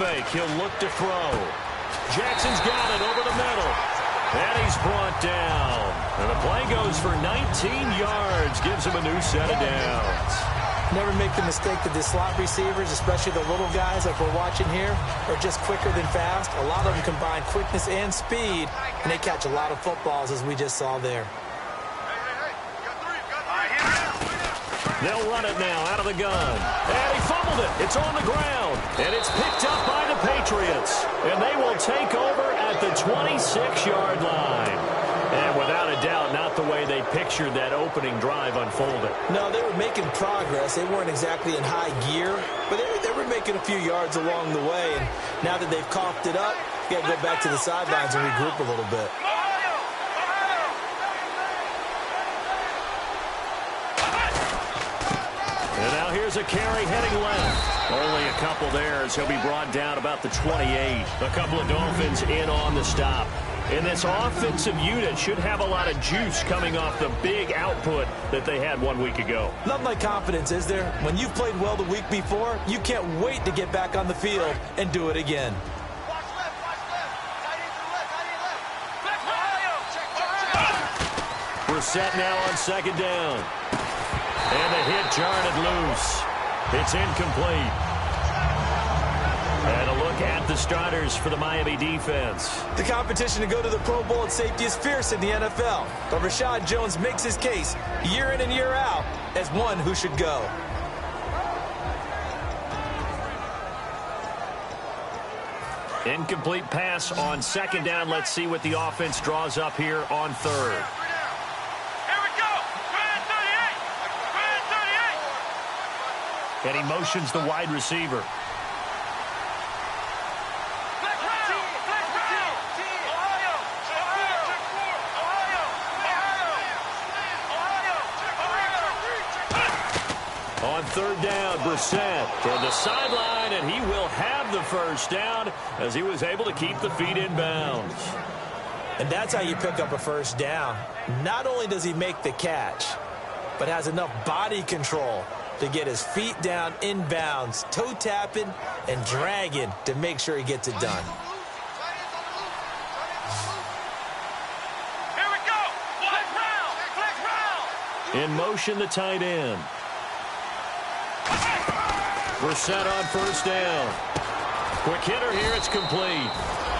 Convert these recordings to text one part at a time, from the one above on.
Fake. He'll look to throw. Jackson's got it over the middle. And he's brought down. And the play goes for 19 yards. Gives him a new set of downs. Never make the mistake that the slot receivers, especially the little guys like we're watching here, are just quicker than fast. A lot of them combine quickness and speed, and they catch a lot of footballs, as we just saw there. They'll run it now out of the gun. And he fumbled it. It's on the ground. And it's picked up by the Patriots. And they will take over at the 26-yard line. And without a doubt, not the way they pictured that opening drive unfolded. No, they were making progress. They weren't exactly in high gear, but they were making a few yards along the way. And now that they've coughed it up, you got to go back to the sidelines and regroup a little bit. And now here's a carry heading left. Only a couple there as he'll be brought down about the 28. A couple of Dolphins in on the stop. And this offensive unit should have a lot of juice coming off the big output that they had 1 week ago. Nothing like confidence, is there? When you've played well the week before, you can't wait to get back on the field and do it again. We're set now on second down. And the hit jarred it loose. It's incomplete. And a look at the starters for the Miami defense. The competition to go to the Pro Bowl at safety is fierce in the NFL. But Rashad Jones makes his case year in and year out as one who should go. Incomplete pass on second down. Let's see what the offense draws up here on third. And he motions the wide receiver. On third down, Brissett toward the sideline, and he will have the first down as he was able to keep the feet in bounds. And that's how you pick up a first down. Not only does he make the catch, but has enough body control to get his feet down in bounds, toe tapping and dragging to make sure he gets it done. Here we go. Flex round. In motion, the tight end. We're set on first down. Quick hitter here, it's complete.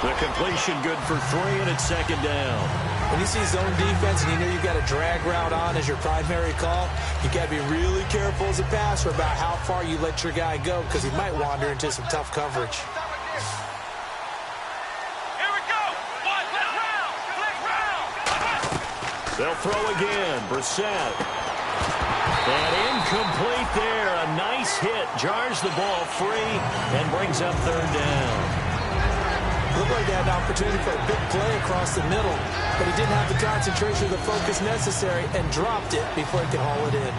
The completion good for 3, and it's second down. When you see zone defense and you know you've got a drag route on as your primary call, you got to be really careful as a passer about how far you let your guy go because he might wander into some tough coverage. Here we go. Flex round. They'll throw again. Brissett. And incomplete there. A nice hit. Jars the ball free and brings up third down. Looked like they had an opportunity for a big play across the middle, but he didn't have the concentration or the focus necessary and dropped it before he could haul it in.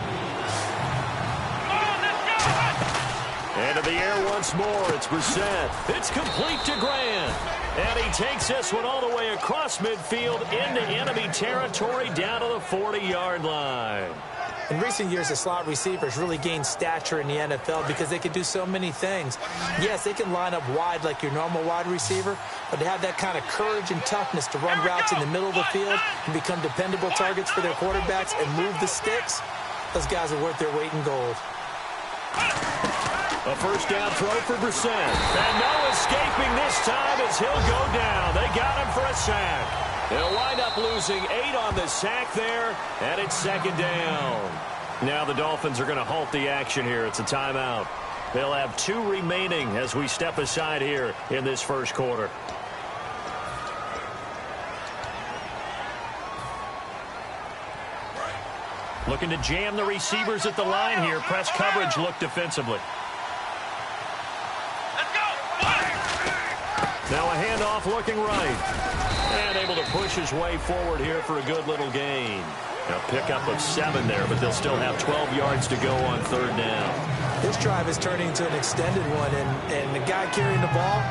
And to the air once more, it's Brissett. It's complete to Grant. And he takes this one all the way across midfield into enemy territory down to the 40-yard line. In recent years, the slot receivers really gained stature in the NFL because they can do so many things. Yes, they can line up wide like your normal wide receiver, but they have that kind of courage and toughness to run routes in the middle of the field and become dependable targets for their quarterbacks and move the sticks. Those guys are worth their weight in gold. A first down throw for Brissett. And no escaping this time as he'll go down. They got him for a sack. They'll wind up losing 8 on the sack there, and it's second down. Now the Dolphins are going to halt the action here. It's a timeout. They'll have 2 remaining as we step aside here in this first quarter. Looking to jam the receivers at the line here. Press coverage look defensively. Now a handoff looking right. And able to push his way forward here for a good little gain. A pickup of 7 there, but they'll still have 12 yards to go on third down. This drive is turning into an extended one, and the guy carrying the ball,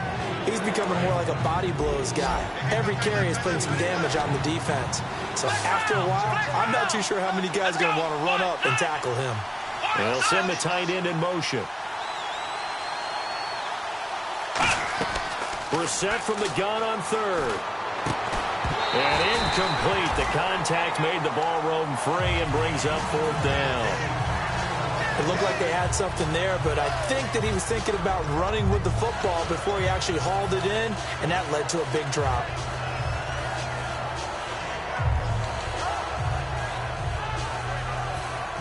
he's becoming more like a body blows guy. Every carry is putting some damage on the defense. So after a while, I'm not too sure how many guys are going to want to run up and tackle him. They'll send the tight end in motion. Brissett from the gun on third. And incomplete. The contact made the ball roam free and brings up fourth down. It looked like they had something there, but I think that he was thinking about running with the football before he actually hauled it in, and that led to a big drop.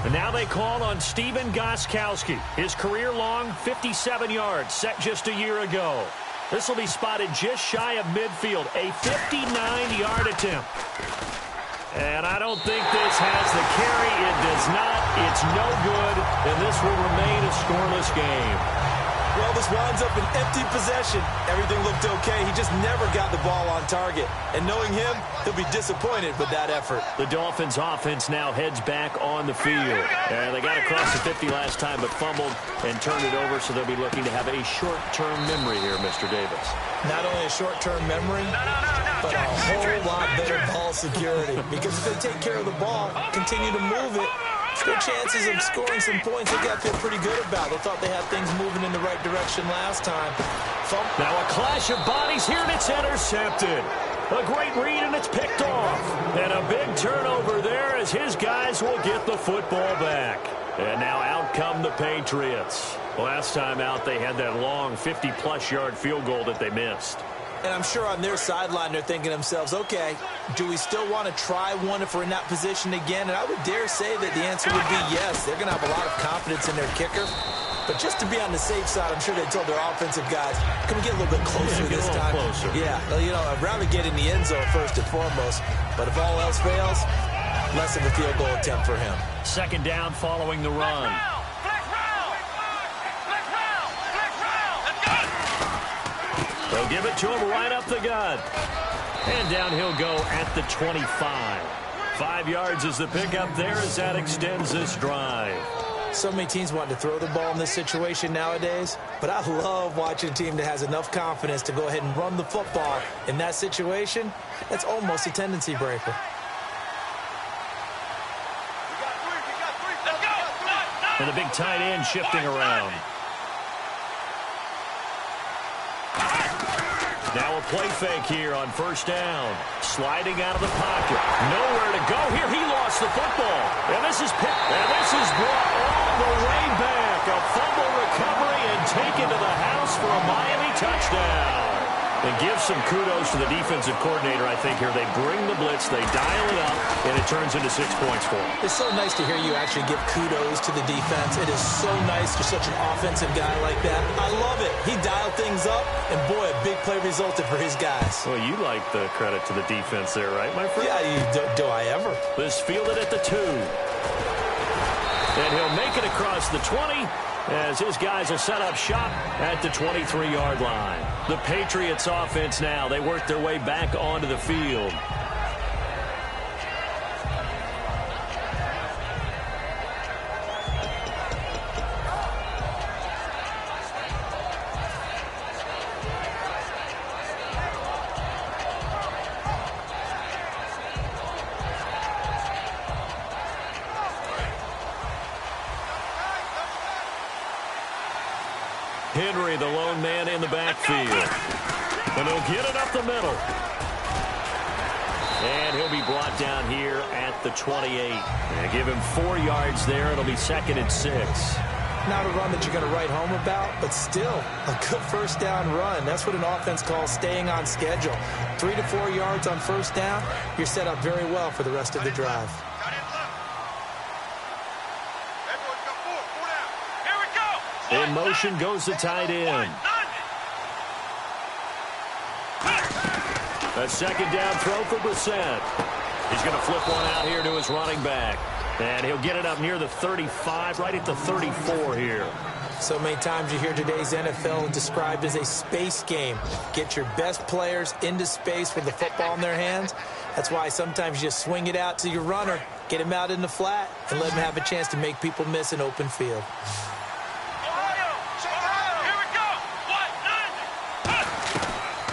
And now they call on Stephen Gostkowski. His career-long 57 yards set just a year ago. This will be spotted just shy of midfield, a 59-yard attempt. And I don't think this has the carry. It does not. It's no good, and this will remain a scoreless game. Well, this winds up an empty possession. Everything looked okay. He just never got the ball on target. And knowing him, he'll be disappointed with that effort. The Dolphins' offense now heads back on the field. And they got across the 50 last time, but fumbled and turned it over, so they'll be looking to have a short-term memory here, Mr. Davis. Not only a short-term memory, but a whole lot better ball security. Because if they take care of the ball, continue to move it, their chances of scoring some points, they got to feel pretty good about. They thought they had things moving in the right direction last time. Now a clash of bodies here, and it's intercepted. A great read, and it's picked off. And a big turnover there as his guys will get the football back. And now out come the Patriots. Last time out, they had that long 50-plus yard field goal that they missed. And I'm sure on their sideline they're thinking to themselves, okay, do we still want to try one if we're in that position again? And I would dare say that the answer would be yes. They're going to have a lot of confidence in their kicker. But just to be on the safe side, I'm sure they told their offensive guys, can we get a little bit closer this time? Closer. Yeah, well, you know, I'd rather get in the end zone first and foremost. But if all else fails, less of a field goal attempt for him. Second down following the run. They'll give it to him right up the gut. And down he'll go at the 25. 5 yards is the pickup there as that extends this drive. So many teams want to throw the ball in this situation nowadays, but I love watching a team that has enough confidence to go ahead and run the football in that situation. That's almost a tendency breaker. And the big tight end shifting around. Now a play fake here on first down. Sliding out of the pocket. Nowhere to go here. He lost the football. And this is picked. And this is brought all the way back. A fumble recovery and taken to the house for a Miami touchdown. And give some kudos to the defensive coordinator, I think, here. They bring the blitz, they dial it up, and it turns into 6 points for them. It's so nice to hear you actually give kudos to the defense. It is so nice you're such an offensive guy like that. I love it. He dialed things up, and boy, a big play resulted for his guys. Well, you like the credit to the defense there, right, my friend? Yeah, do I ever? This fielded at the 2. And he'll make it across the 20. As his guys will set up shop at the 23-yard line. The Patriots offense now, they work their way back onto the field. Henry, the lone man in the backfield. And he'll get it up the middle. And he'll be brought down here at the 28. And give him 4 yards there. It'll be 2nd and 6. Not a run that you're going to write home about, but still a good first down run. That's what an offense calls staying on schedule. 3 to 4 yards on first down, you're set up very well for the rest of the drive. In motion goes the tight end. A second down throw for Brissett. He's going to flip one out here to his running back. And he'll get it up near the 35, right at the 34 here. So many times you hear today's NFL described as a space game. Get your best players into space with the football in their hands. That's why sometimes you just swing it out to your runner, get him out in the flat, and let him have a chance to make people miss an open field.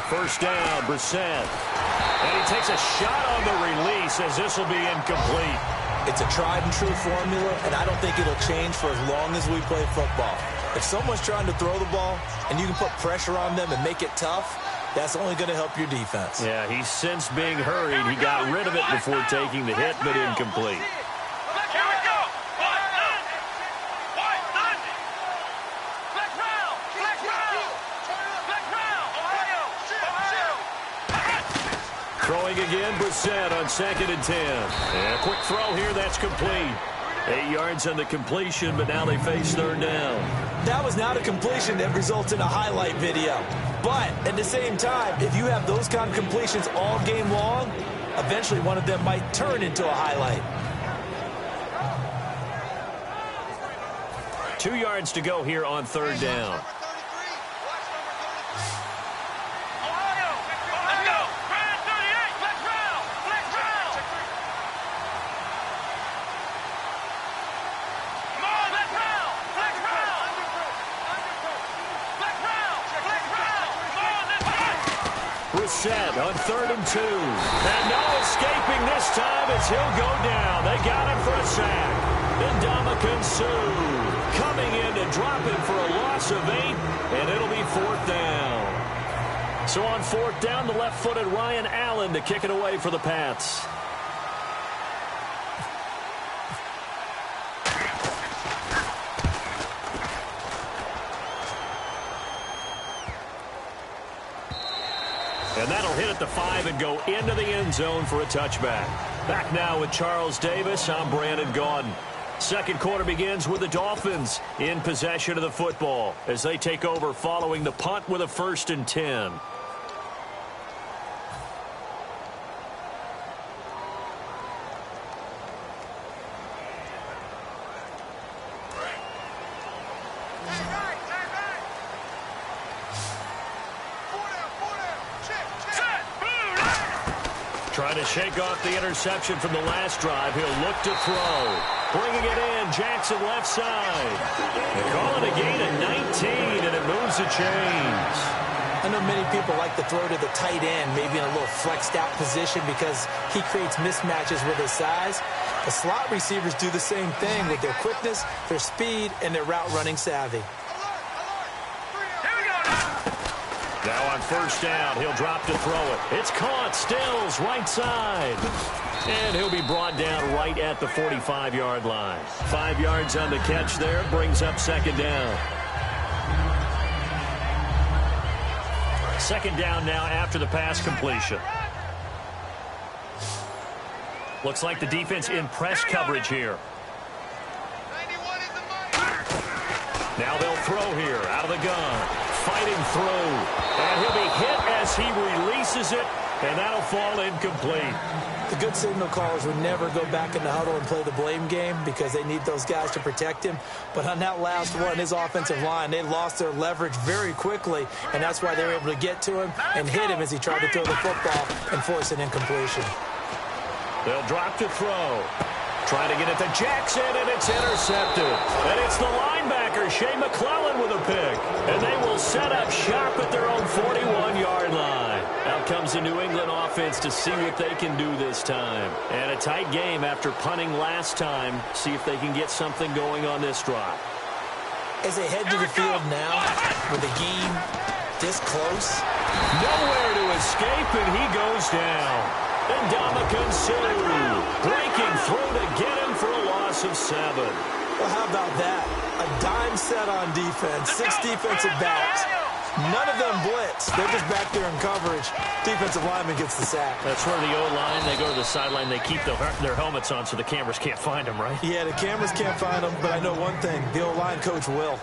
First down, Brissett. And he takes a shot on the release as this will be incomplete. It's a tried-and-true formula, and I don't think it'll change for as long as we play football. If someone's trying to throw the ball and you can put pressure on them and make it tough, That's only going to help your defense. Yeah, he's since being hurried. He got rid of it before taking the hit, but incomplete. Here we go. Flex round. Ohio. Throwing again, Brissett on 2nd and 10. And a quick throw here, that's complete. 8 yards on the completion, but now they face 3rd down. That was not a completion that results in a highlight video. But at the same time, if you have those kind of completions all game long, eventually one of them might turn into a highlight. 2 yards to go here on 3rd down. Ohio. Let's go. 38. Flex round. Come on, flex round. Flex round. Come on, let's go. Brissett on 3rd and 2. And no escaping this time as he'll go down. They got him for a sack. Ndamukong Suh coming in to drop him for a loss of 8, and it'll be 4th down. So on 4th down, the left-footed Ryan Allen to kick it away for the Pats. And that'll hit at the 5 and go into the end zone for a touchback. Back now with Charles Davis. I'm Brandon Gaudin. Second quarter begins with the Dolphins in possession of the football as they take over following the punt with a 1st and 10. Trying to shake off the interception from the last drive. He'll look to throw. Bringing it in, Jackson left side. They call it a gain of 19, and it moves the chains. I know many people like to throw to the tight end, maybe in a little flexed out position because he creates mismatches with his size. The slot receivers do the same thing with their quickness, their speed, and their route running savvy. Now on 1st down, he'll drop to throw it. It's caught, Stills, right side. And he'll be brought down right at the 45-yard line. 5 yards on the catch there, brings up 2nd down. 2nd down now after the pass completion. Looks like the defense in press coverage here. Now they'll throw here, out of the gun. Fighting through. And he'll be hit as he releases it, and that'll fall incomplete. The good signal callers would never go back in the huddle and play the blame game because they need those guys to protect him. But on that last one, his offensive line, they lost their leverage very quickly, and that's why they were able to get to him and hit him as he tried to throw the football and force an incompletion. They'll drop to throw. Trying to get it to Jackson, and it's intercepted. And it's the linebacker, Shea McClellan, with a pick. And they will set up shop at their own 41-yard line. Out comes the New England offense to see what they can do this time. And a tight game after punting last time. See if they can get something going on this drive. As they head to the field now, with the game this close. Nowhere to escape, and he goes down. Ndamukong Suh breaking through to get him for a loss of 7. Well, how about that? A dime set on defense, 6 defensive backs. None of them blitz. They're just back there in coverage. Defensive lineman gets the sack. That's where the O-line, they go to the sideline, they keep their helmets on so the cameras can't find them, right? Yeah, the cameras can't find them, but I know one thing. The O-line coach will.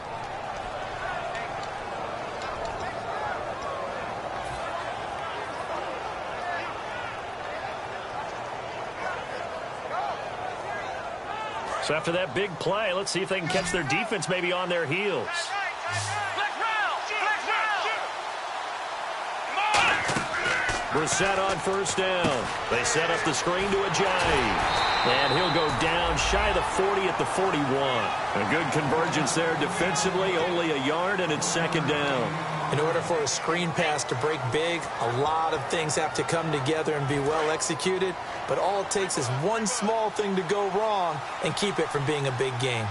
So after that big play, let's see if they can catch their defense maybe on their heels. Brissett on 1st down. They set up the screen to Ajayi. And he'll go down shy of the 40 at the 41. A good convergence there defensively, only a yard, and it's 2nd down. In order for a screen pass to break big, a lot of things have to come together and be well executed. But all it takes is one small thing to go wrong and keep it from being a big game.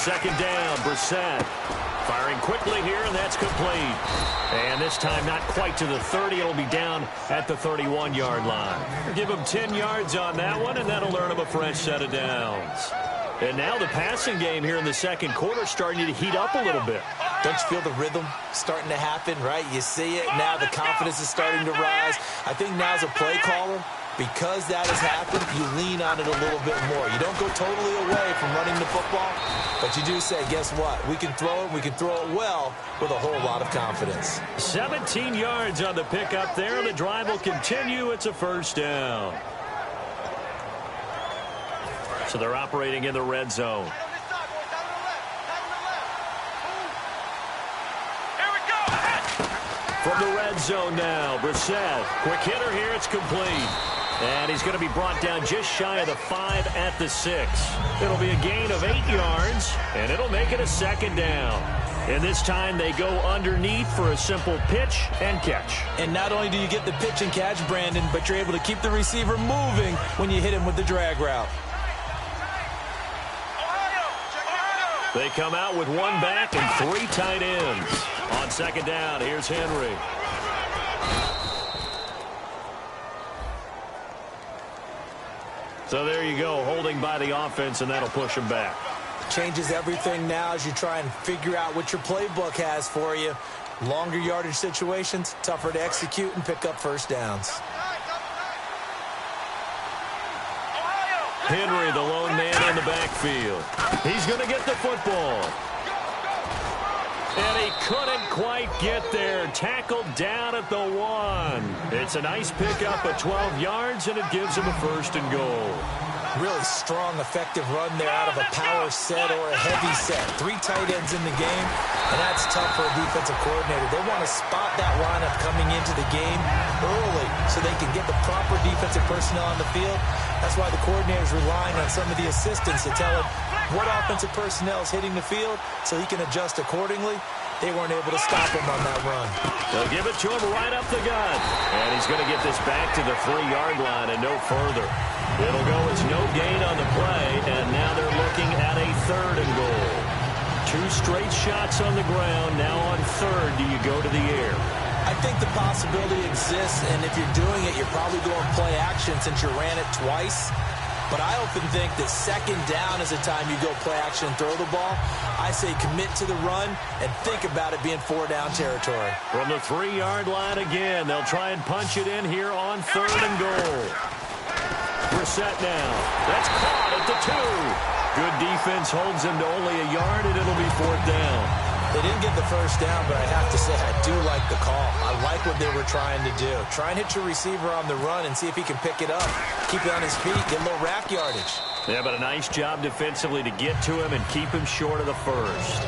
second down. Brissett firing quickly here, and that's complete. And this time not quite to the 30. It'll be down at the 31-yard line. Give him 10 yards on that one, and that'll earn him a fresh set of downs. And now the passing game here in the second quarter starting to heat up a little bit. Don't you feel the rhythm starting to happen, right? You see it. Now the confidence is starting to rise. I think now as a play caller, because that has happened, you lean on it a little bit more. You don't go totally away from running the football, but you do say, guess what? We can throw it. We can throw it well with a whole lot of confidence. 17 yards on the pickup there. The drive will continue. It's a first down. So they're operating in the red zone. From the red zone now, Brissett. Quick hitter here, it's complete. And he's going to be brought down just shy of the 5 at the 6. It'll be a gain of 8 yards, and it'll make it a second down. And this time they go underneath for a simple pitch and catch. And not only do you get the pitch and catch, Brandon, but you're able to keep the receiver moving when you hit him with the drag route. They come out with one back and 3 tight ends. On second down, here's Henry. So there you go, holding by the offense, and that'll push him back. Changes everything now as you try and figure out what your playbook has for you. Longer yardage situations, tougher to execute and pick up first downs. Henry, the lone man in the backfield. He's going to get the football. And he couldn't quite get there. Tackled down at the 1. It's a nice pickup of 12 yards, and it gives him a first and goal. Really strong, effective run there out of a power set or a heavy set. 3 tight ends in the game, and that's tough for a defensive coordinator. They want to spot that lineup coming into the game early so they can get the proper defensive personnel on the field. That's why the coordinator is relying on some of the assistants to tell him what offensive personnel is hitting the field so he can adjust accordingly. They weren't able to stop him on that run. They'll give it to him right up the gut. And he's going to get this back to the 3-yard line and no further. It'll go as no gain on the play, and now they're looking at a 3rd and goal. 2 straight shots on the ground. Now on 3rd, do you go to the air? I think the possibility exists, and if you're doing it, you're probably going play action since you ran it twice. But I often think that second down is the time you go play action and throw the ball. I say commit to the run and think about it being 4-down territory. From the 3-yard line again, they'll try and punch it in here on 3rd and goal. Brissett now. That's caught at the 2. Good defense holds him to only a yard, and it'll be 4th down. They didn't get the first down, but I have to say I do like the call. I like what they were trying to do. Try and hit your receiver on the run and see if he can pick it up. Keep it on his feet, get a little rack yardage. Yeah, but a nice job defensively to get to him and keep him short of the first.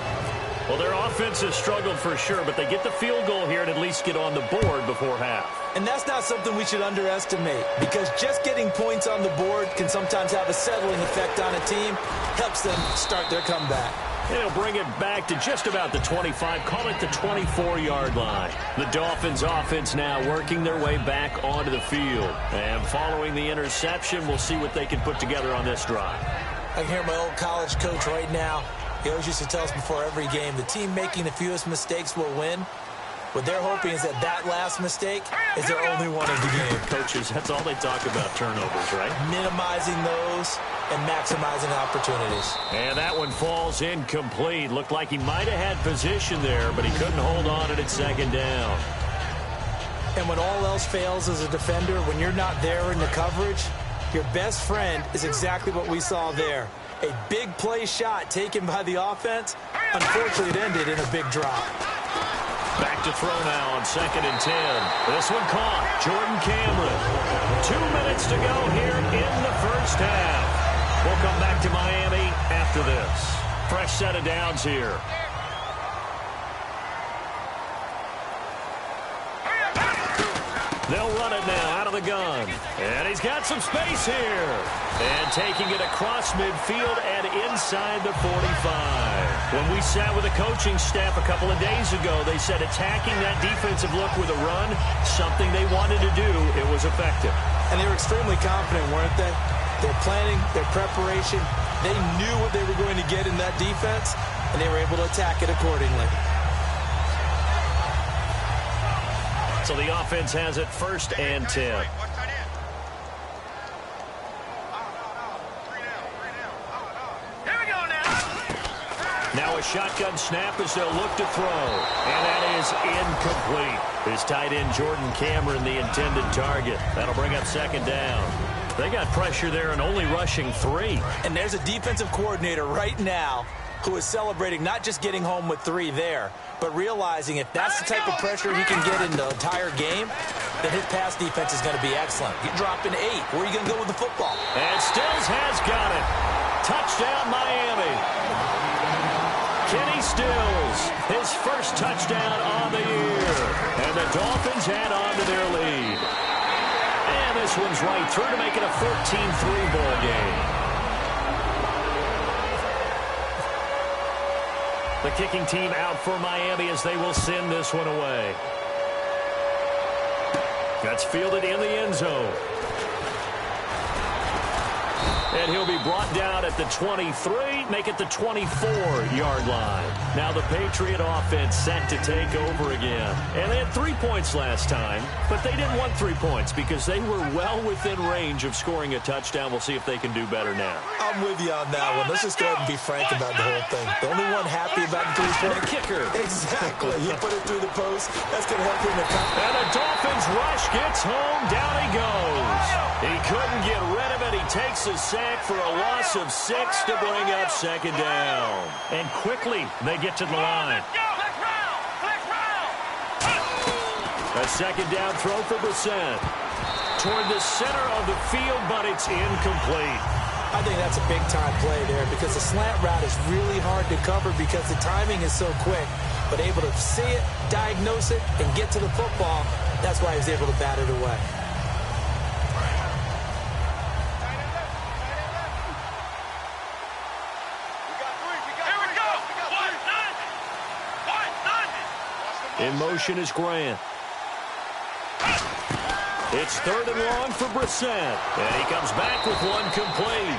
Well, their offense has struggled for sure, but they get the field goal here and at least get on the board before half. And that's not something we should underestimate, because just getting points on the board can sometimes have a settling effect on a team. Helps them start their comeback. They'll bring it back to just about the 25, call it the 24-yard line. The Dolphins offense now working their way back onto the field. And following the interception, we'll see what they can put together on this drive. I can hear my old college coach right now. He always used to tell us before every game, the team making the fewest mistakes will win. What they're hoping is that last mistake is their only one of the game. Coaches, that's all they talk about, turnovers, right? Minimizing those and maximizing opportunities. And that one falls incomplete. Looked like he might have had position there, but he couldn't hold on at second down. And when all else fails as a defender, when you're not there in the coverage, your best friend is exactly what we saw there. A big play shot taken by the offense. Unfortunately, it ended in a big drop. Back to throw now on 2nd and 10. This one caught. Jordan Cameron. 2 minutes to go here in the first half. We'll come back to Miami after this. Fresh set of downs here. They'll run it now out of the gun. And he's got some space here. And taking it across midfield and inside the 45. When we sat with the coaching staff a couple of days ago, they said attacking that defensive look with a run, something they wanted to do, it was effective. And they were extremely confident, weren't they? Their planning, their preparation, They knew what they were going to get in that defense, and they were able to attack it accordingly. So the offense has it 1st and 10. Now a shotgun snap as they'll look to throw. And that is incomplete. His tight end, Jordan Cameron, the intended target. That'll bring up 2nd down. They got pressure there and only rushing 3. And there's a defensive coordinator right now who is celebrating not just getting home with 3 there, but realizing if that's the type of pressure he can get in the entire game, then his pass defense is going to be excellent. You're dropping 8. Where are you going to go with the football? And Stills has got it. Touchdown, Miami. Kenny Stills, his first touchdown on the year. And the Dolphins add on to their lead. And this one's right through to make it a 14-3 ball game. The kicking team out for Miami as they will send this one away. That's fielded in the end zone. And he'll be brought down at the 23, make it the 24-yard line. Now the Patriot offense set to take over again. And they had 3 points last time, but they didn't want 3 points because they were well within range of scoring a touchdown. We'll see if they can do better now. I'm with you on that one. Let's just go ahead and be frank about the whole thing. The only one happy about the 3-point kicker. Exactly. You put it through the post. That's going to help you in the contest. And the Dolphins rush gets home. Down he goes. He couldn't get rid of it. He takes a sack for a loss of 6 to bring up 2nd down. And quickly, they get to the line. A 2nd down throw for Brissett. Toward the center of the field, but it's incomplete. I think that's a big-time play there because the slant route is really hard to cover because the timing is so quick. But able to see it, diagnose it, and get to the football, that's why he was able to bat it away. In motion is Grant. It's 3rd and long for Brissett. And he comes back with one complete.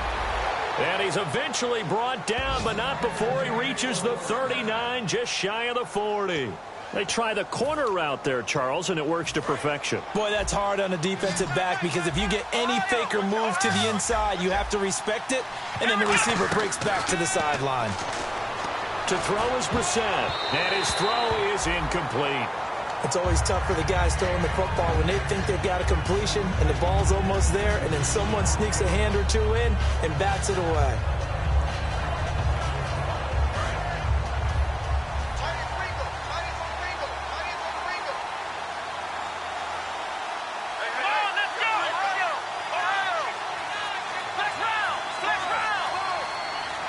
And he's eventually brought down, but not before he reaches the 39, just shy of the 40. They try the corner route there, Charles, and it works to perfection. Boy, that's hard on a defensive back because if you get any fake or move to the inside, you have to respect it, and then the receiver breaks back to the sideline. To throw is Brissett, and his throw is incomplete. It's always tough for the guys throwing the football when they think they've got a completion and the ball's almost there, and then someone sneaks a hand or 2 in and bats it away.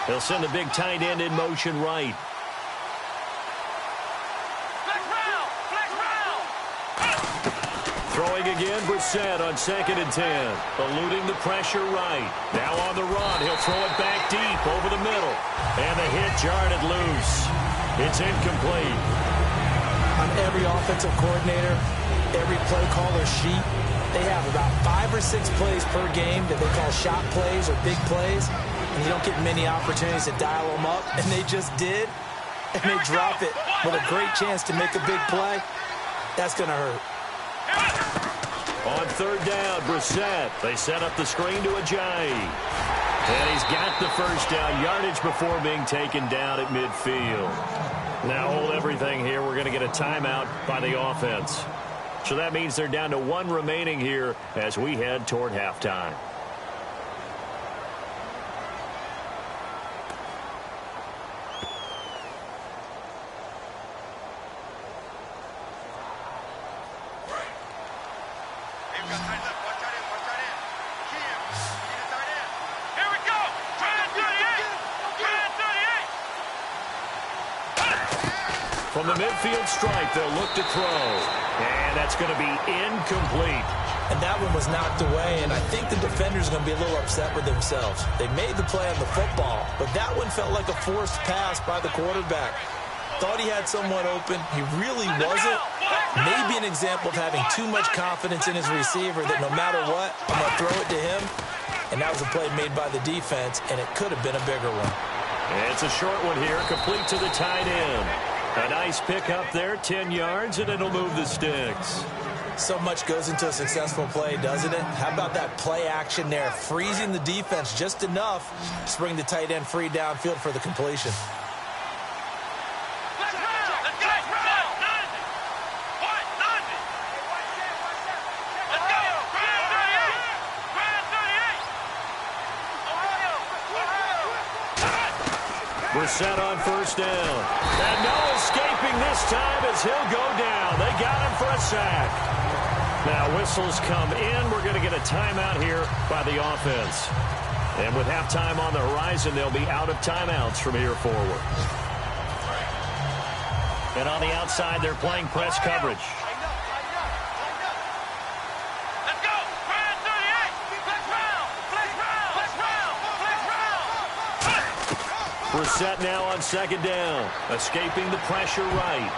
They'll send the big tight end in motion right. Throwing again, Brissett on 2nd and 10. Eluding the pressure right. Now on the run. He'll throw it back deep over the middle. And the hit jarred it loose. It's incomplete. On every offensive coordinator, every play caller sheet, they have about 5 or 6 plays per game that they call shot plays or big plays. And you don't get many opportunities to dial them up. And they just did. And they drop it with a great chance to make a big play. That's going to hurt. On 3rd down, Brissett. They set up the screen to Ajayi. And he's got the first down yardage before being taken down at midfield. Now hold everything here. We're going to get a timeout by the offense. So that means they're down to 1 remaining here as we head toward halftime. From the midfield stripe, they'll look to throw. And that's going to be incomplete. And that one was knocked away, and I think the defenders are going to be a little upset with themselves. They made the play on the football, but that one felt like a forced pass by the quarterback. Thought he had someone open. He really wasn't. Maybe an example of having too much confidence in his receiver that no matter what, I'm going to throw it to him. and that was a play made by the defense, and it could have been a bigger one. It's a short one here, complete to the tight end. A nice pick up there, 10 yards, and it'll move the sticks. So much goes into a successful play, doesn't it? How about that play action there, freezing the defense just enough to bring the tight end free downfield for the completion. Brissett on first down. And no escaping this time as he'll go down. They got him for a sack. Now whistles come in. We're going to get a timeout here by the offense. And with halftime on the horizon, they'll be out of timeouts from here forward. And on the outside, they're playing press coverage. Brissett now on second down, escaping the pressure right.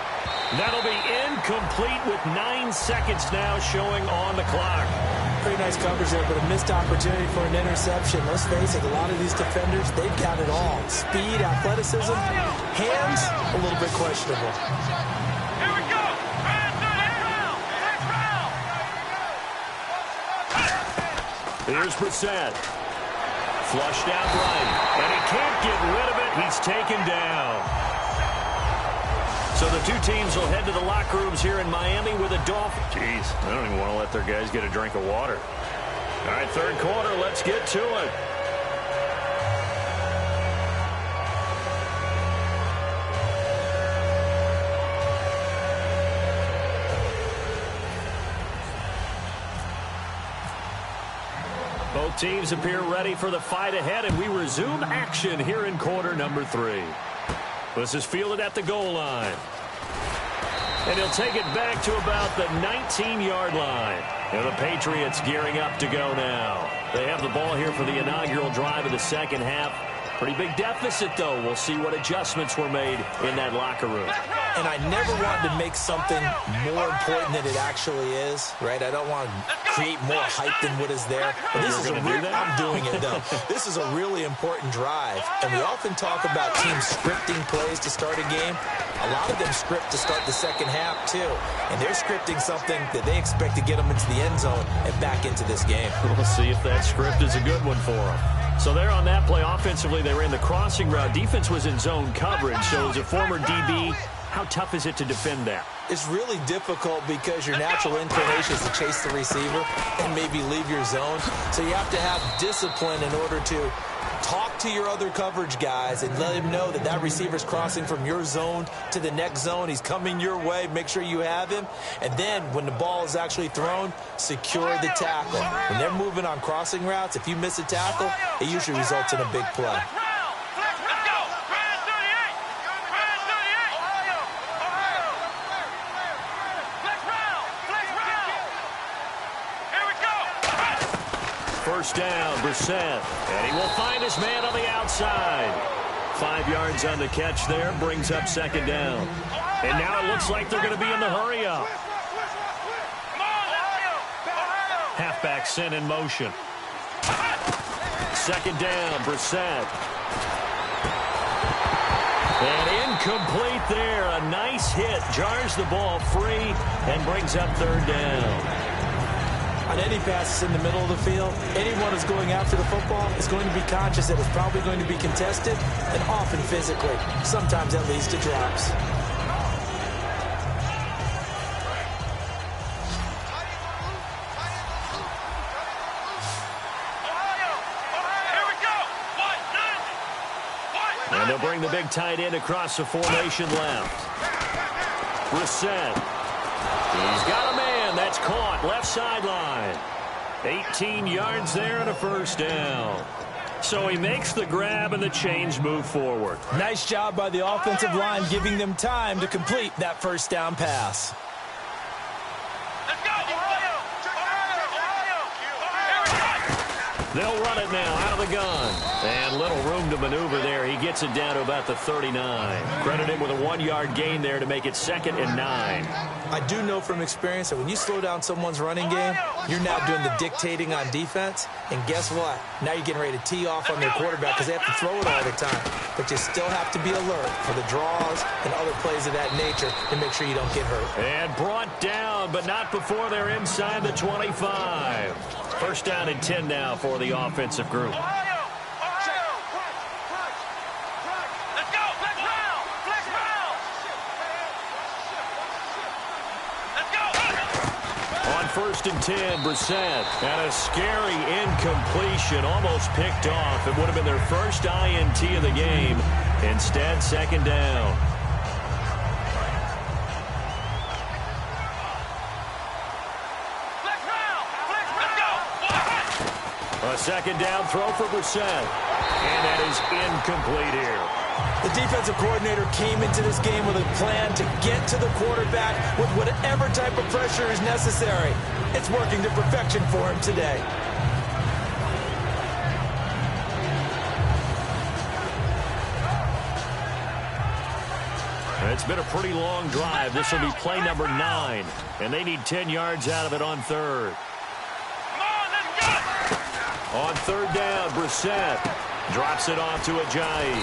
That'll be incomplete with 9 seconds now showing on the clock. Pretty nice coverage there, but a missed opportunity for an interception. Let's face it, a lot of these defenders, they've got it all. Speed, athleticism, hands, a little bit questionable. Here we go. Here's Brissett. Flushed out right, and he can't get rid of it. He's taken down. So the two teams will head to the locker rooms here in Miami with a Dolphin. Jeez, I don't even want to let their guys get a drink of water. All right, third quarter, let's get to it. Both teams appear ready for the fight ahead, and we resume action here in quarter number 3. This is fielded at the goal line. And he'll take it back to about the 19-yard line. And the Patriots gearing up to go now. They have the ball here for the inaugural drive of the second half. Pretty big deficit, though. We'll see what adjustments were made in that locker room. And I never wanted to make something more important than it actually is, right? I don't want to create more hype than what is there. But this is a I'm doing it, though. This is a really important drive. And we often talk about teams scripting plays to start a game. A lot of them script to start the second half, too. And they're scripting something that they expect to get them into the end zone and back into this game. We'll see if that script is a good one for them. So there on that play, offensively, they ran the crossing route. Defense was in zone coverage. So as a former DB, how tough is it to defend that? It's really difficult because your natural inclination is to chase the receiver and maybe leave your zone. So you have to have discipline in order to talk to your other coverage guys and let him know that that receiver's crossing from your zone to the next zone. He's coming your way. Make sure you have him. And then when the ball is actually thrown, secure the tackle. When they're moving on crossing routes, if you miss a tackle, it usually results in a big play. First down, Brissett, and he will find his man on the outside. 5 yards on the catch there, brings up second down. And now it looks like they're going to be in the hurry up. Halfback sent in motion. Second down, Brissett. And incomplete there, a nice hit, jars the ball free and brings up third down. On any passes in the middle of the field, anyone who's going after the football is going to be conscious that it's probably going to be contested and often physically. Sometimes that leads to drops. And they'll bring the big tight end across the formation left. Brissett. He's got a man. That's caught. Left sideline. 18 yards there and a first down. So he makes the grab and the chains move forward. Nice job by the offensive line giving them time to complete that first down pass. They'll run it now out of the gun. And little room to maneuver there. He gets it down to about the 39. Credit him with a 1-yard gain there to make it 2nd and 9. I do know from experience that when you slow down someone's running game, you're now doing the dictating on defense. And guess what? Now you're getting ready to tee off on their quarterback because they have to throw it all the time. But you still have to be alert for the draws and other plays of that nature to make sure you don't get hurt. And brought down, but not before they're inside the 25. First down and 10 now for the offensive group. Let's go. Flex round. Flex round. Let's go. On 1st and 10, Brissett. And a scary incompletion, almost picked off. It would have been their first INT of the game. Instead, 2nd down. A 2nd down throw for Brissett. And that is incomplete here. The defensive coordinator came into this game with a plan to get to the quarterback with whatever type of pressure is necessary. It's working to perfection for him today. It's been a pretty long drive. This will be play number 9. And they need 10 yards out of it on 3rd. On 3rd down, Brissett drops it off to Ajayi.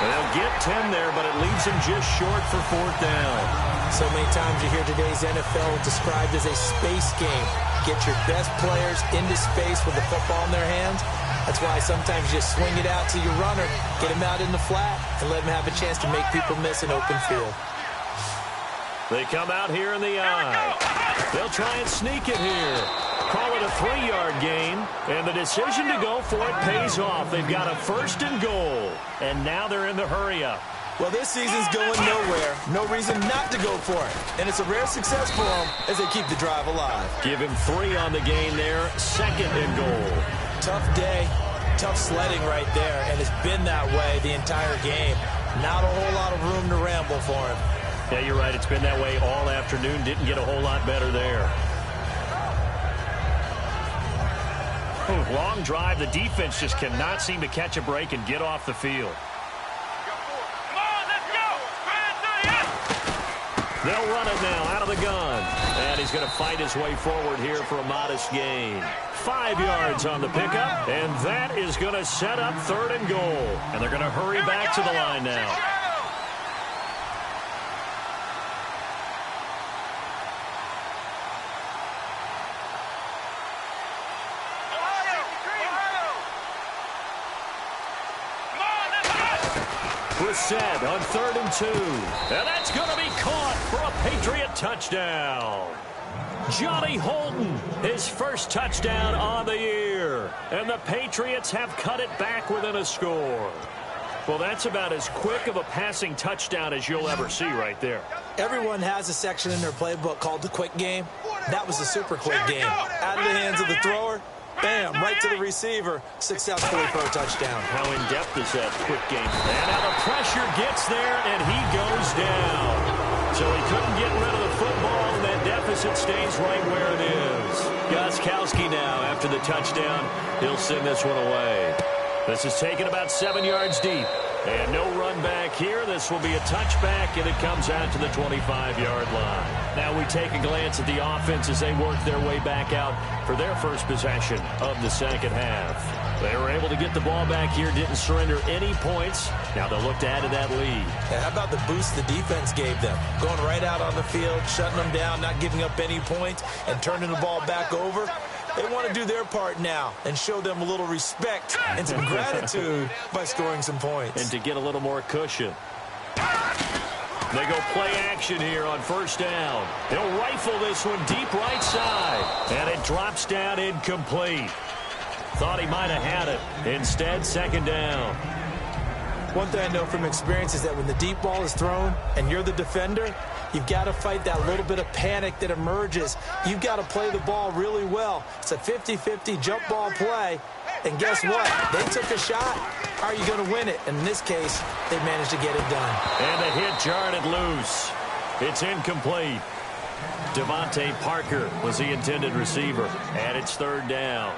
They'll get 10 there, but it leaves him just short for 4th down. So many times you hear today's NFL described as a space game. Get your best players into space with the football in their hands. That's why sometimes you just swing it out to your runner, get him out in the flat, and let him have a chance to make people miss an open field. They come out here in the eye. They'll try and sneak it here. Call it a 3-yard gain, and the decision to go for it pays off. They've got a 1st and goal, and now they're in the hurry-up. Well, this season's going nowhere. No reason not to go for it. And it's a rare success for them as they keep the drive alive. Give him 3 on the gain there, 2nd and goal. Tough day, tough sledding right there, and it's been that way the entire game. Not a whole lot of room to ramble for him. Yeah, you're right. It's been that way all afternoon. Didn't get a whole lot better there. Long drive. The defense just cannot seem to catch a break and get off the field. They'll run it now out of the gun. And he's going to fight his way forward here for a modest gain. 5 yards on the pickup. And that is going to set up 3rd and goal. And they're going to hurry back to the line now. Brissett on 3rd and 2. And that's going to be caught for a Patriot touchdown. Johnny Holton, his first touchdown on the year. And the Patriots have cut it back within a score. Well, that's about as quick of a passing touchdown as you'll ever see right there. Everyone has a section in their playbook called the quick game. That was a super quick game. Out of the hands of the thrower. Bam, right to the receiver, successfully for a touchdown. How in-depth is that quick game? And now the pressure gets there, and he goes down. So he couldn't get rid of the football, and that deficit stays right where it is. Gostkowski now, after the touchdown, he'll send this one away. This is taken about 7 yards deep. And no run back here. This will be a touchback, and it comes out to the 25-yard line. Now we take a glance at the offense as they work their way back out for their first possession of the second half. They were able to get the ball back here, didn't surrender any points. Now they'll look to add to that lead. Yeah, how about the boost the defense gave them? Going right out on the field, shutting them down, not giving up any points, and turning the ball back over. They want to do their part now and show them a little respect and some gratitude by scoring some points. And to get a little more cushion. They go play action here on 1st down. They'll rifle this one deep right side. And it drops down incomplete. Thought he might have had it. Instead, 2nd down. One thing I know from experience is that when the deep ball is thrown and you're the defender, you've got to fight that little bit of panic that emerges. You've got to play the ball really well. It's a 50-50 jump ball play. And guess what? They took a shot. How are you going to win it? And in this case, they managed to get it done. And the hit jarred it loose. It's incomplete. Devontae Parker was the intended receiver. And it's 3rd down.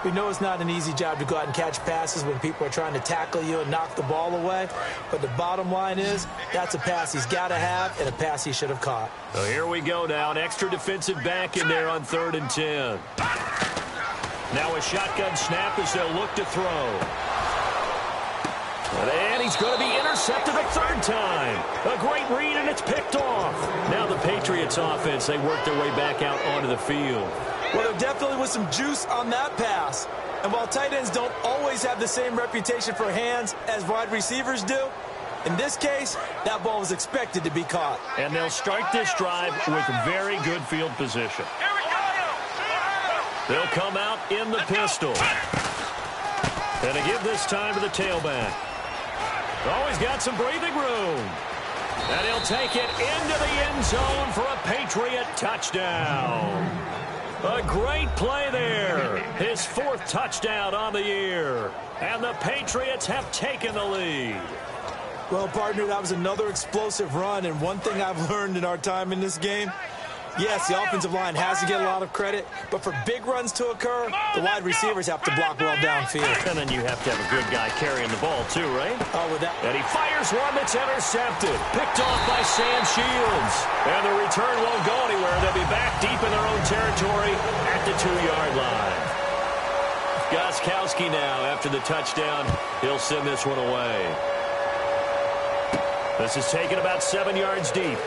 We know it's not an easy job to go out and catch passes when people are trying to tackle you and knock the ball away. But the bottom line is, that's a pass he's got to have and a pass he should have caught. So here we go now. An extra defensive back in there on 3rd and 10. Now a shotgun snap as they'll look to throw. And he's going to be intercepted a 3rd time. A great read, and it's picked off. Now the Patriots offense, they work their way back out onto the field. Well, there definitely was some juice on that pass. And while tight ends don't always have the same reputation for hands as wide receivers do, in this case, that ball was expected to be caught. And they'll start this drive with very good field position. They'll come out in the pistol. And to give this time to the tailback. Oh, he's got some breathing room. And he'll take it into the end zone for a Patriot touchdown. A great play there. His 4th touchdown on the year. And the Patriots have taken the lead. Well, partner, that was another explosive run. And one thing I've learned in our time in this game, yes, the offensive line has to get a lot of credit, but for big runs to occur, the wide receivers have to block well downfield. And then you have to have a good guy carrying the ball too, right? Oh, with that. And he fires one that's intercepted. Picked off by Sam Shields. And the return won't go anywhere. They'll be back deep in their own territory at the 2-yard line. Gostkowski now, after the touchdown, he'll send this one away. This is taken about 7 yards deep.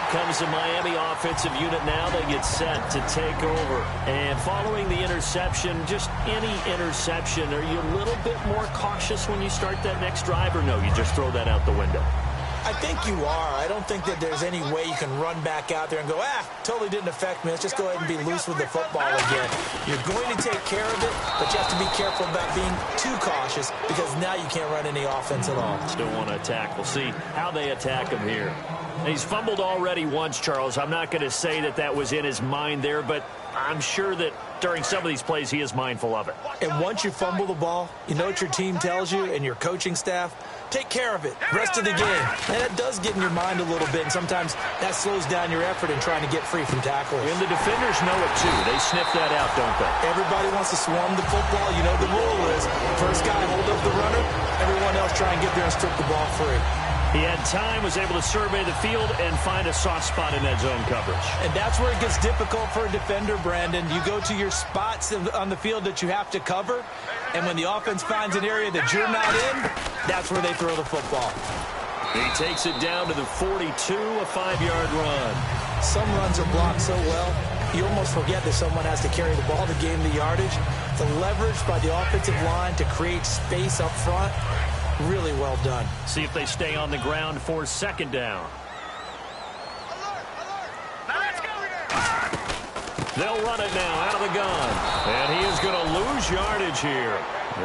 Comes the Miami offensive unit now. They get set to take over. And following the interception, just any interception, are you a little bit more cautious when you start that next drive, or no, you just throw that out the window? I think you are. I don't think that there's any way you can run back out there and go, totally didn't affect me. Let's just go ahead and be loose with the football again. You're going to take care of it, but you have to be careful about being too cautious because now you can't run any offense at all. Still want to attack. We'll see how they attack him here. He's fumbled already once, Charles. I'm not going to say that that was in his mind there, but I'm sure that during some of these plays he is mindful of it. And once you fumble the ball, you know what your team tells you and your coaching staff? Take care of it. Rest of the game. And that does get in your mind a little bit, and sometimes that slows down your effort in trying to get free from tackles. And the defenders know it too. They sniff that out, don't they? Everybody wants to swarm the football. You know the rule is first guy hold up the runner, everyone else try and get there and strip the ball free. He had time, was able to survey the field and find a soft spot in that zone coverage. And that's where it gets difficult for a defender, Brandon. You go to your spots on the field that you have to cover, and when the offense finds an area that you're not in, that's where they throw the football. He takes it down to the 42, a 5-yard run. Some runs are blocked so well, you almost forget that someone has to carry the ball to gain the yardage. The leverage by the offensive line to create space up front, really well done. See if they stay on the ground for 2nd down. They'll run it now out of the gun. And he is going to lose yardage here.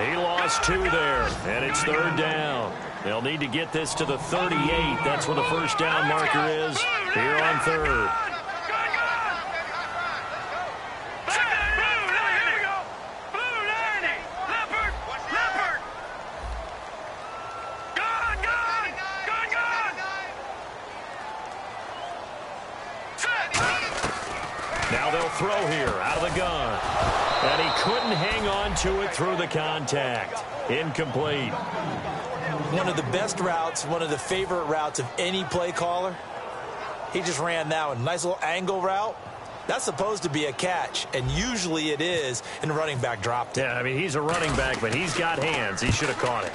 He lost 2 there, and it's 3rd down. They'll need to get this to the 38. That's where the first down marker is here on 3rd. Now they'll throw here out of the gun. And he couldn't hang on to it through the contact. Incomplete. One of the best routes, one of the favorite routes of any play caller. He just ran that one. Nice little angle route. That's supposed to be a catch, and usually it is, and the running back dropped it. Yeah, I mean, he's a running back, but he's got hands. He should have caught it.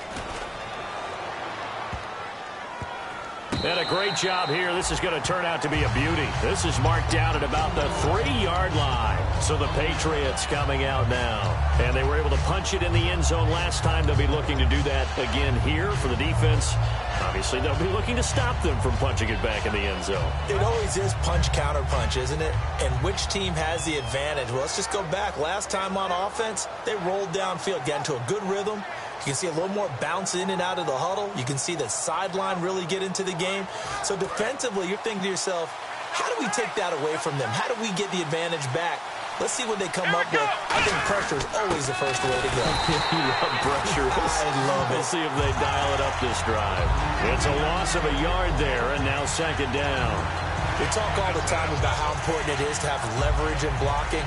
And a great job here. This is going to turn out to be a beauty. This is marked down at about the 3-yard line. So the Patriots coming out now. And they were able to punch it in the end zone last time. They'll be looking to do that again here for the defense. Obviously, they'll be looking to stop them from punching it back in the end zone. It always is punch, counter punch, isn't it? And which team has the advantage? Well, let's just go back. Last time on offense, they rolled downfield, got into a good rhythm. You can see a little more bounce in and out of the huddle. You can see the sideline really get into the game. So defensively, you're thinking to yourself, how do we take that away from them? How do we get the advantage back? Let's see what they come up with. I think pressure is always the first way to go. You love pressure. I love it. We'll see if they dial it up this drive. It's a loss of a yard there, and now 2nd down. We talk all the time about how important it is to have leverage in blocking.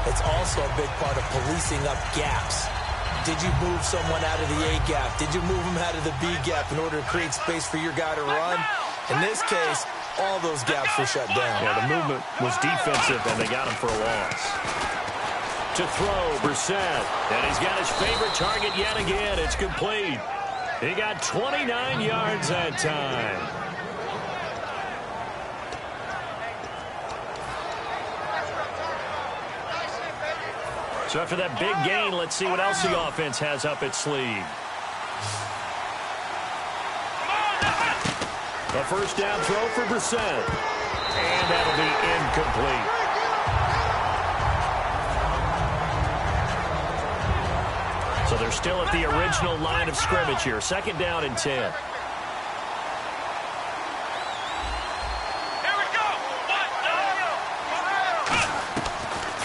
It's also a big part of policing up gaps. Did you move someone out of the A gap? Did you move them out of the B gap in order to create space for your guy to run? In this case, all those gaps were shut down. Yeah, the movement was defensive, and they got him for a loss. To throw, Brissett. And he's got his favorite target yet again. It's complete. He got 29 yards that time. So after that big gain, let's see what else the offense has up its sleeve. A first down throw for Brissett. And that'll be incomplete. So they're still at the original line of scrimmage here. Second down and 10. Here we go.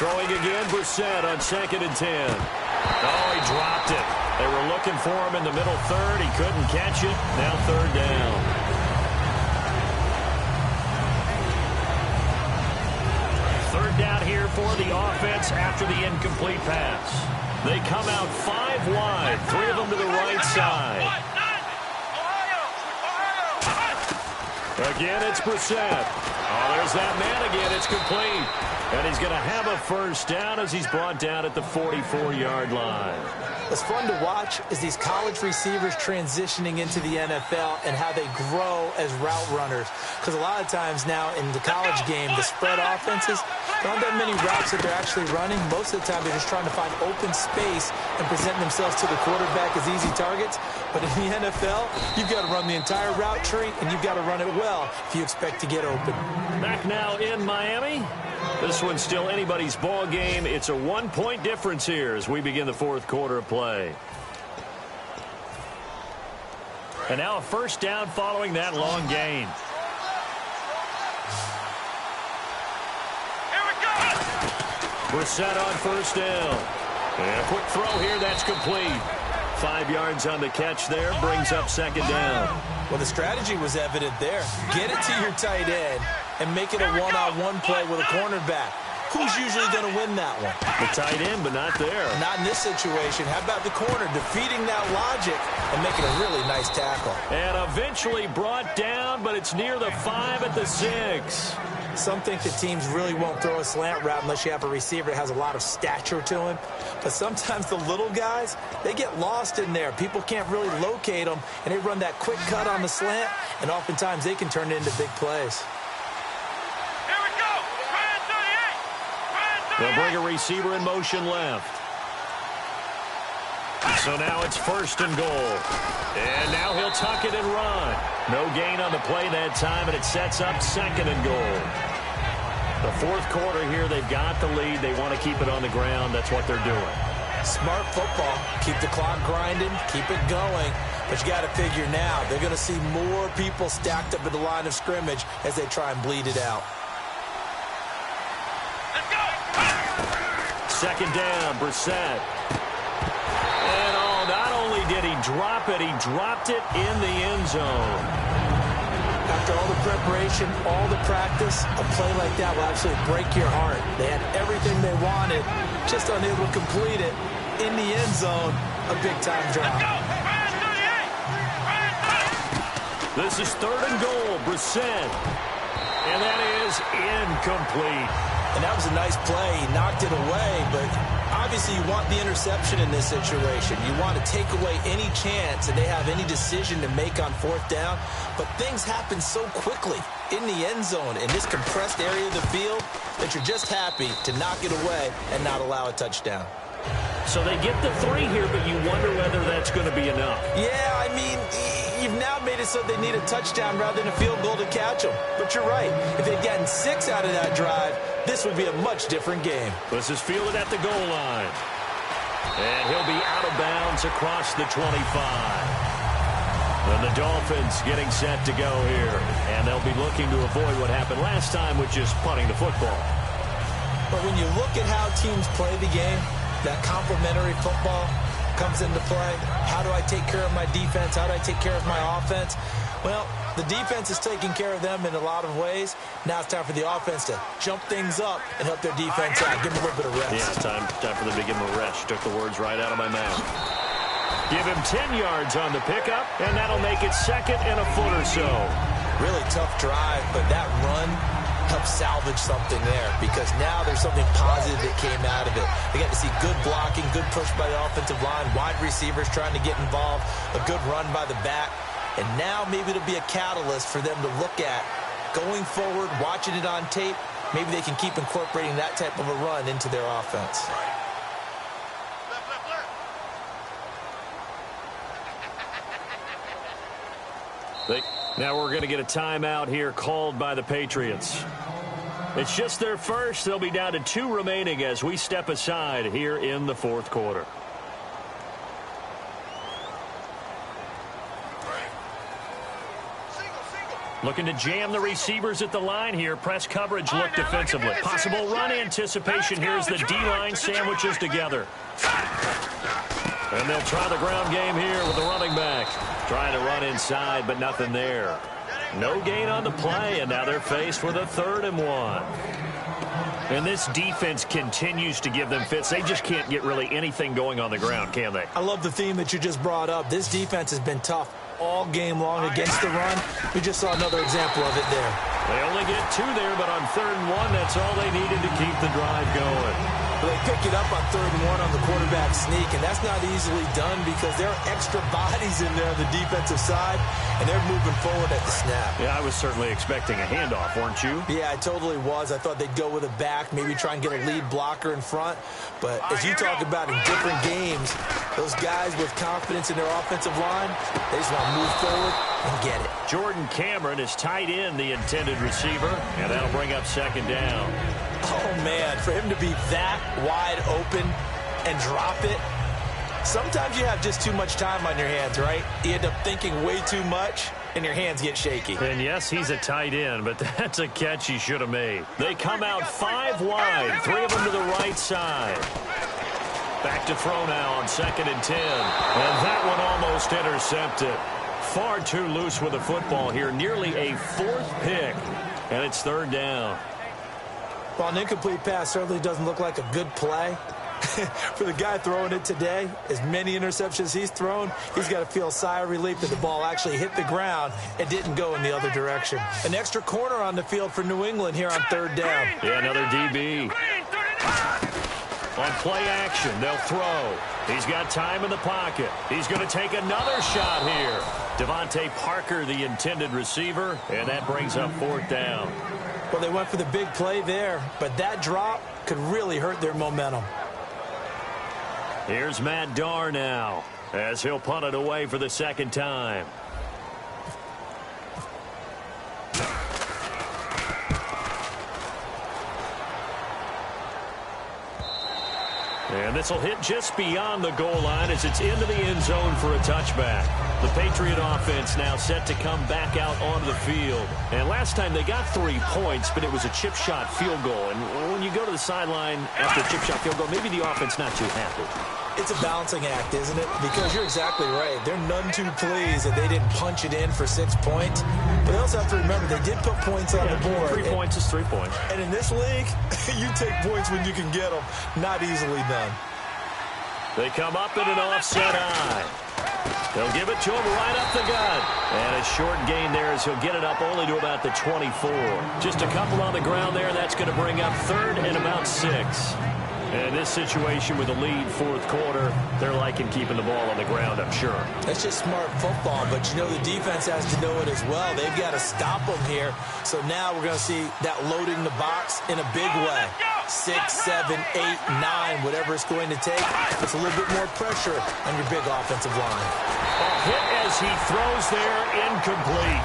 Throwing again, Brissett on second and 10. Oh, he dropped it. They were looking for him in the middle third. He couldn't catch it. Now third down. Third down here for the offense after the incomplete pass. They come out 5 wide, 3 of them to the right side. Again, it's Brissett. Oh, there's that man again. It's complete. And he's going to have a first down as he's brought down at the 44-yard line. What's fun to watch is these college receivers transitioning into the NFL and how they grow as route runners. Because a lot of times now in the college game, the spread offenses, there aren't that many routes that they're actually running. Most of the time, they're just trying to find open space and present themselves to the quarterback as easy targets. But in the NFL, you've got to run the entire route tree, and you've got to run it well if you expect to get open. Back now in Miami. This one's still anybody's ball game. It's a 1-point difference here as we begin the fourth quarter of play. And now a first down following that long gain. Here we go. Brissett on first down. And a quick throw here, that's complete. 5 yards on the catch there, brings up second down. Well, the strategy was evident there. Get it to your tight end and make it a one-on-one play with a cornerback. Who's usually going to win that one? The tight end, but not there. Not in this situation. How about the corner defeating that logic and making a really nice tackle? And eventually brought down, but it's near the 5 at the 6. Some think that teams really won't throw a slant route unless you have a receiver that has a lot of stature to him. But sometimes the little guys, they get lost in there. People can't really locate them, and they run that quick cut on the slant, and oftentimes they can turn it into big plays. Here we go. They'll bring a receiver in motion left. So now it's first and goal. And now he'll tuck it and run. No gain on the play that time, and it sets up second and goal. The fourth quarter here, they've got the lead. They want to keep it on the ground. That's what they're doing. Smart football. Keep the clock grinding. Keep it going. But you got to figure now, they're going to see more people stacked up at the line of scrimmage as they try and bleed it out. Let's go. Second down, Brissett. And not only did he drop it, he dropped it in the end zone. After all the preparation, all the practice, a play like that will absolutely break your heart. They had everything they wanted, just unable to complete it. In the end zone, a big-time drop. This is third and goal, Brissett. And that is incomplete. And that was a nice play. He knocked it away, but obviously you want the interception in this situation. You want to take away any chance that they have any decision to make on fourth down. But things happen so quickly in the end zone in this compressed area of the field that you're just happy to knock it away and not allow a touchdown. So they get the 3 here, but you wonder whether that's going to be enough. Yeah, I mean, you've now made it so they need a touchdown rather than a field goal to catch them. But you're right. If they'd gotten 6 out of that drive, this would be a much different game. This is fielded at the goal line. And he'll be out of bounds across the 25. And the Dolphins getting set to go here. And they'll be looking to avoid what happened last time with just punting the football. But when you look at how teams play the game, that complementary football comes into play. How do I take care of my defense? How do I take care of my offense? Well, the defense is taking care of them in a lot of ways. Now it's time for the offense to jump things up and help their defense out. Give them a little bit of rest. Yeah, time for them to give him a rest. Took the words right out of my mouth. Give him 10 yards on the pickup, and that'll make it second and a foot or so. Really tough drive, but that run helped salvage something there because now there's something positive that came out of it. They got to see good blocking, good push by the offensive line, wide receivers trying to get involved, a good run by the back. And now maybe it'll be a catalyst for them to look at going forward, watching it on tape. Maybe they can keep incorporating that type of a run into their offense. Now we're going to get a timeout here called by the Patriots. It's just their first. They'll be down to 2 remaining as we step aside here in the fourth quarter. Looking to jam the receivers at the line here. Press coverage look defensively. Possible run anticipation. Here's the D-line sandwiches together. And they'll try the ground game here with the running back. Trying to run inside, but nothing there. No gain on the play, and now they're faced with a 3rd and 1. And this defense continues to give them fits. They just can't get really anything going on the ground, can they? I love the theme that you just brought up. This defense has been tough all game long against the run. We just saw another example of it there. They only get 2 there, but on 3rd and 1, that's all they needed to keep the drive going. They pick it up on 3rd and 1 on the quarterback sneak, and that's not easily done because there are extra bodies in there on the defensive side, and they're moving forward at the snap. Yeah, I was certainly expecting a handoff, weren't you? Yeah, I totally was. I thought they'd go with a back, maybe try and get a lead blocker in front. But as you talk about in different games, those guys with confidence in their offensive line, they just want to move forward and get it. Jordan Cameron is tight end, the intended receiver, and that'll bring up 2nd down. Oh, man, for him to be that wide open and drop it, sometimes you have just too much time on your hands, right? You end up thinking way too much, and your hands get shaky. And, yes, he's a tight end, but that's a catch he should have made. They come out 5 wide, 3 of them to the right side. Back to throw now on 2nd and 10. And that one almost intercepted. Far too loose with the football here. Nearly a 4th pick, and it's 3rd down. Well, an incomplete pass certainly doesn't look like a good play. For the guy throwing it today, as many interceptions he's thrown, he's got to feel a sigh of relief that the ball actually hit the ground and didn't go in the other direction. An extra corner on the field for New England here on 3rd down. Yeah, another DB. On play action, they'll throw. He's got time in the pocket. He's going to take another shot here. Devontae Parker, the intended receiver, and that brings up 4th down. Well, they went for the big play there, but that drop could really hurt their momentum. Here's Matt Darr now, as he'll punt it away for the 2nd time. And this will hit just beyond the goal line as it's into the end zone for a touchback. The Patriot offense now set to come back out onto the field. And last time they got 3 points, but it was a chip shot field goal. And when you go to the sideline after a chip shot field goal, maybe the offense not too happy. It's a balancing act, isn't it? Because you're exactly right. They're none too pleased that they didn't punch it in for 6 points. But they also have to remember they did put points on the board. 3 points is 3 points. And in this league, you take points when you can get them. Not easily done. They come up in an offset eye. They'll give it to him right up the gut. And a short gain there as he'll get it up only to about the 24. Just a couple on the ground there. That's going to bring up 3rd and about 6. And this situation with a lead 4th quarter, they're liking keeping the ball on the ground, I'm sure. That's just smart football, but you know the defense has to know it as well. They've got to stop them here. So now we're going to see that loading the box in a big way. 6, 7, 8, 9, whatever it's going to take. It's a little bit more pressure on your big offensive line. A hit as he throws there, incomplete.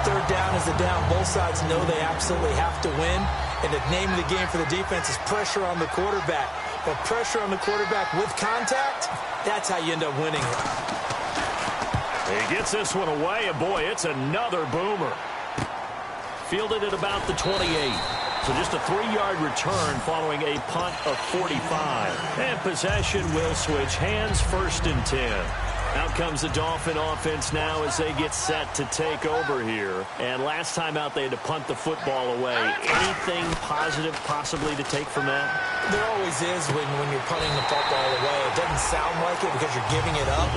3rd down is the down. Both sides know they absolutely have to win. And the name of the game for the defense is pressure on the quarterback. But pressure on the quarterback with contact, that's how you end up winning it. He gets this one away, and boy, it's another boomer. Fielded at about the 28. So just a 3-yard return following a punt of 45. And possession will switch hands, 1st and 10. Out comes the Dolphin offense now as they get set to take over here. And last time out, they had to punt the football away. Anything positive possibly to take from that? There always is when you're punting the football away. It doesn't sound like it because you're giving it up,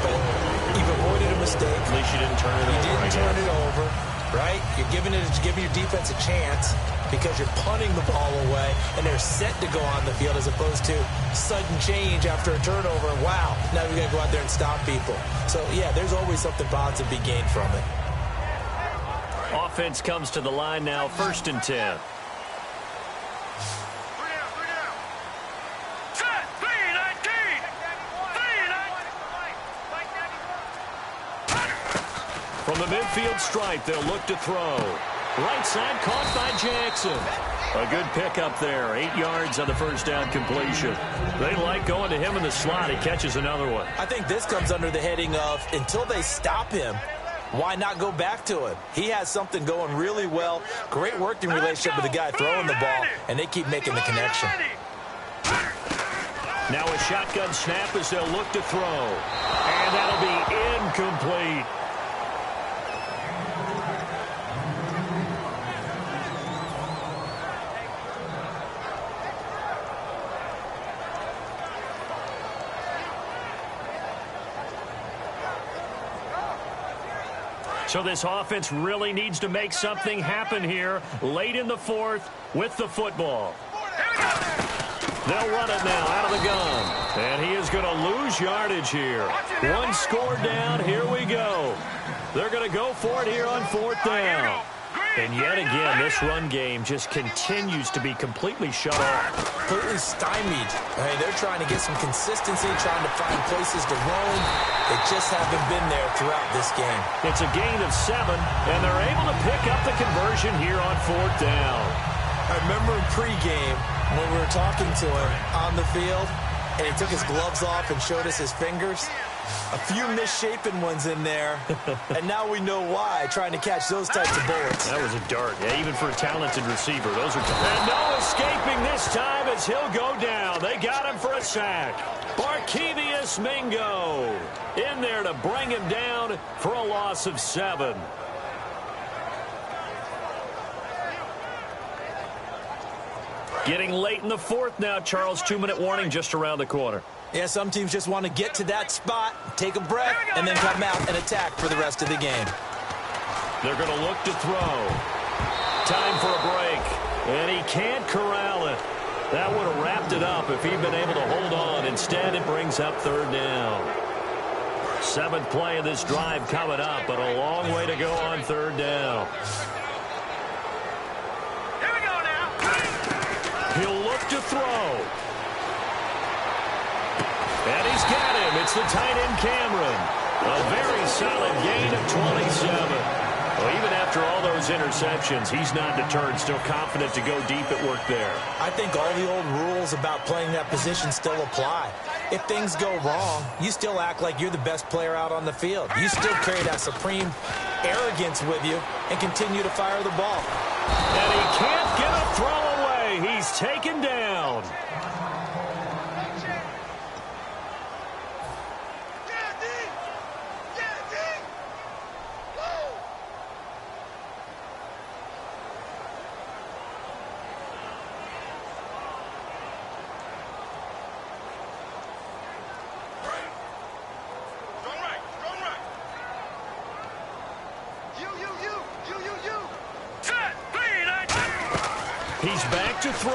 but you've avoided a mistake. At least you didn't turn it over. You didn't turn it over, right? You're giving your defense a chance because you're punting the ball away, and they're set to go on the field as opposed to sudden change after a turnover. Wow, now we got to go out there and stop people. So, yeah, there's always something positive to be gained from it. Offense comes to the line now, 1st and 10. From the midfield stripe, they'll look to throw. Right side caught by Jackson. A good pickup there. 8 yards on the first down completion. They like going to him in the slot. He catches another one. I think this comes under the heading of until they stop him, why not go back to him? He has something going really well. Great working relationship with the guy throwing the ball, and they keep making the connection. Now a shotgun snap as they'll look to throw. And that'll be incomplete. So this offense really needs to make something happen here late in the 4th with the football. They'll run it now out of the gun. And he is going to lose yardage here. 1 score down. Here we go. They're going to go for it here on 4th down. And yet again, this run game just continues to be completely shut off. Completely stymied. I mean, they're trying to get some consistency, trying to find places to roam. They just haven't been there throughout this game. It's a gain of 7, and they're able to pick up the conversion here on 4th down. I remember in pregame when we were talking to him on the field, and he took his gloves off and showed us his fingers. A few misshapen ones in there, and now we know why, trying to catch those types of bullets. That was a dart. Yeah, even for a talented receiver, those are tough. And no escaping this time as he'll go down. They got him for a sack. Barkevius Mingo in there to bring him down for a loss of 7. Getting late in the 4th now, Charles. 2-minute warning just around the corner. Yeah, some teams just want to get to that spot, take a breath, and then come out and attack for the rest of the game. They're going to look to throw. Time for a break. And he can't corral it. That would have wrapped it up if he'd been able to hold on. Instead, it brings up 3rd down. 7th play of this drive coming up, but a long way to go on 3rd down. Here we go now. He'll look to throw. And he's got him. It's the tight end, Cameron. A very solid gain of 27. Well, even after all those interceptions, he's not deterred, still confident to go deep at work there. I think all the old rules about playing that position still apply. If things go wrong, you still act like you're the best player out on the field. You still carry that supreme arrogance with you and continue to fire the ball. And he can't get a throw away. He's taken down. He's back to throw.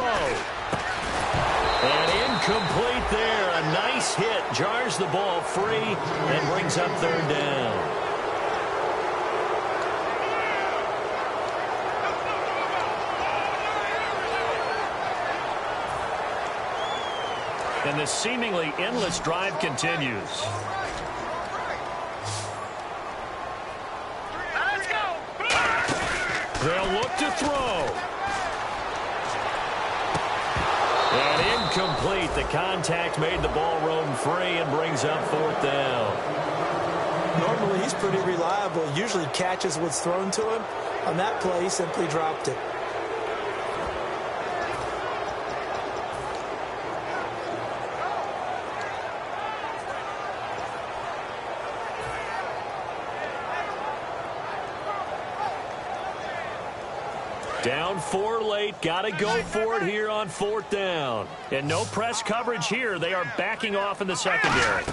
And incomplete there. A nice hit. Jars the ball free and brings up 3rd down. And the seemingly endless drive continues. Let's go. They'll look to throw. And incomplete. The contact made the ball roam free and brings up 4th down. Normally, he's pretty reliable. Usually catches what's thrown to him. On that play, he simply dropped it. Down 4 late. Got to go for it here on 4th down. And no press coverage here. They are backing off in the secondary.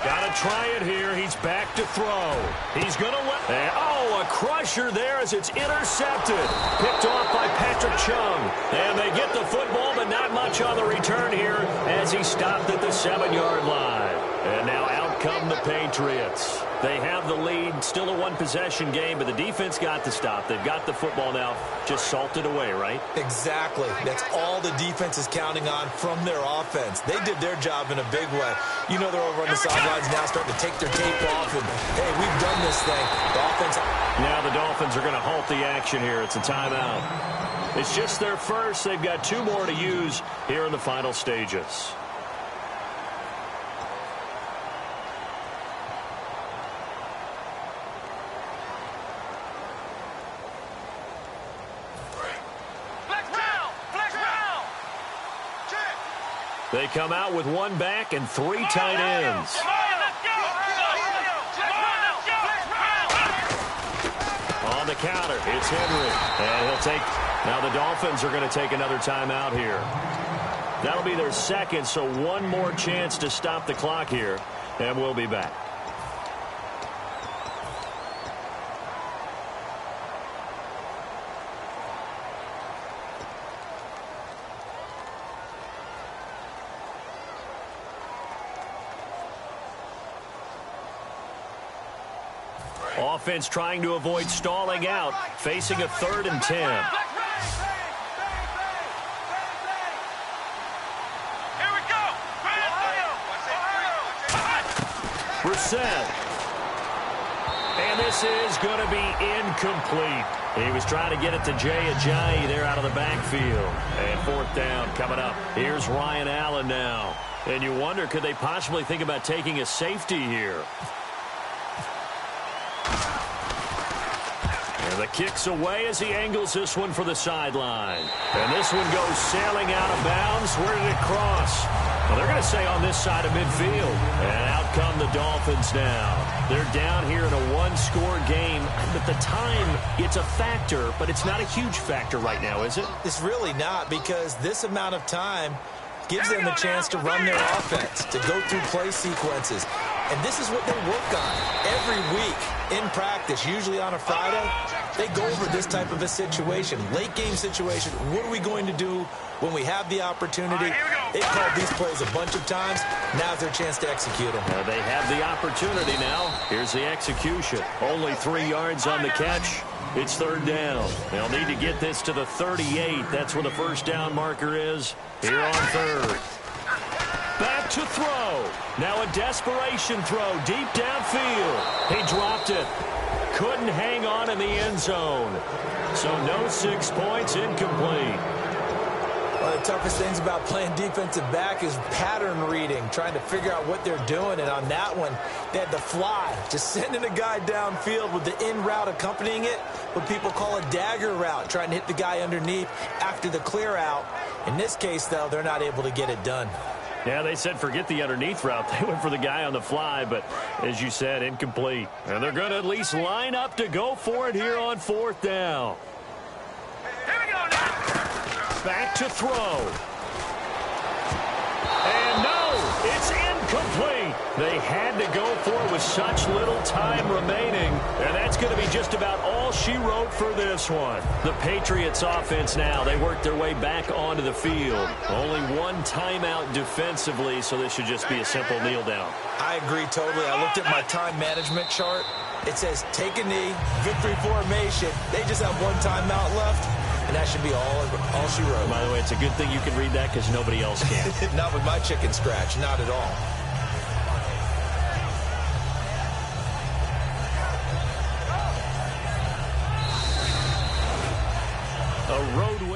Got to try it here. He's back to throw. He's going to let... Oh, a crusher there as it's intercepted. Picked off by Patrick Chung. And they get the football, but not much on the return here as he stopped at the 7-yard line. And now out come the Patriots. They have the lead. Still a one-possession game, but the defense got the stop. They've got the football now just salted away, right? Exactly. That's all the defense is counting on from their offense. They did their job in a big way. You know they're over on the sidelines now starting to take their tape off and, hey, we've done this thing. The offense... Now the Dolphins are going to halt the action here. It's a timeout. It's just their first. They've got 2 more to use here in the final stages. They come out with 1 back and 3 tight ends. On the counter, it's Henry. And he'll take... Now the Dolphins are going to take another timeout here. That'll be their second, so 1 more chance to stop the clock here. And we'll be back. Offense trying to avoid stalling out, facing a 3rd and 10. Here we go. Brissett. And this is going to be incomplete. He was trying to get it to Jay Ajayi there out of the backfield. And 4th down coming up. Here's Ryan Allen now. And you wonder, could they possibly think about taking a safety here? The kick's away as he angles this one for the sideline. And this one goes sailing out of bounds. Where did it cross? Well, they're going to say on this side of midfield. And out come the Dolphins now. They're down here in a 1-score game. But the time, it's a factor, but it's not a huge factor right now, is it? It's really not, because this amount of time gives them a chance to run their offense, to go through play sequences. And this is what they work on every week in practice, usually on a Friday. They go over this type of a situation, late game situation. What are we going to do when we have the opportunity? They've called these plays a bunch of times. Now's their chance to execute them. They have the opportunity now. Here's the execution. Only 3 yards on the catch. It's 3rd down. They'll need to get this to the 38. That's where the 1st down marker is here on 3rd. Back to throw. Now a desperation throw deep downfield. He dropped it. Couldn't hang on in the end zone. So no 6 points, incomplete. One of the toughest things about playing defensive back is pattern reading, trying to figure out what they're doing. And on that one, they had the fly, just sending a guy downfield with the in route accompanying it, what people call a dagger route, trying to hit the guy underneath after the clear out. In this case, though, they're not able to get it done. Yeah, they said forget the underneath route. They went for the guy on the fly, but as you said, incomplete. And they're going to at least line up to go for it here on 4th down. Here we go now. Back to throw. And no, it's incomplete. They had to go for it with such little time remaining. And that's going to be just about all she wrote for this one. The Patriots offense now, they work their way back onto the field. Only 1 timeout defensively, so this should just be a simple kneel down. I agree totally. I looked at my time management chart. It says take a knee, victory formation. They just have 1 timeout left. And that should be all she wrote. By the way, it's a good thing you can read that because nobody else can. Not with my chicken scratch. Not at all. A road win.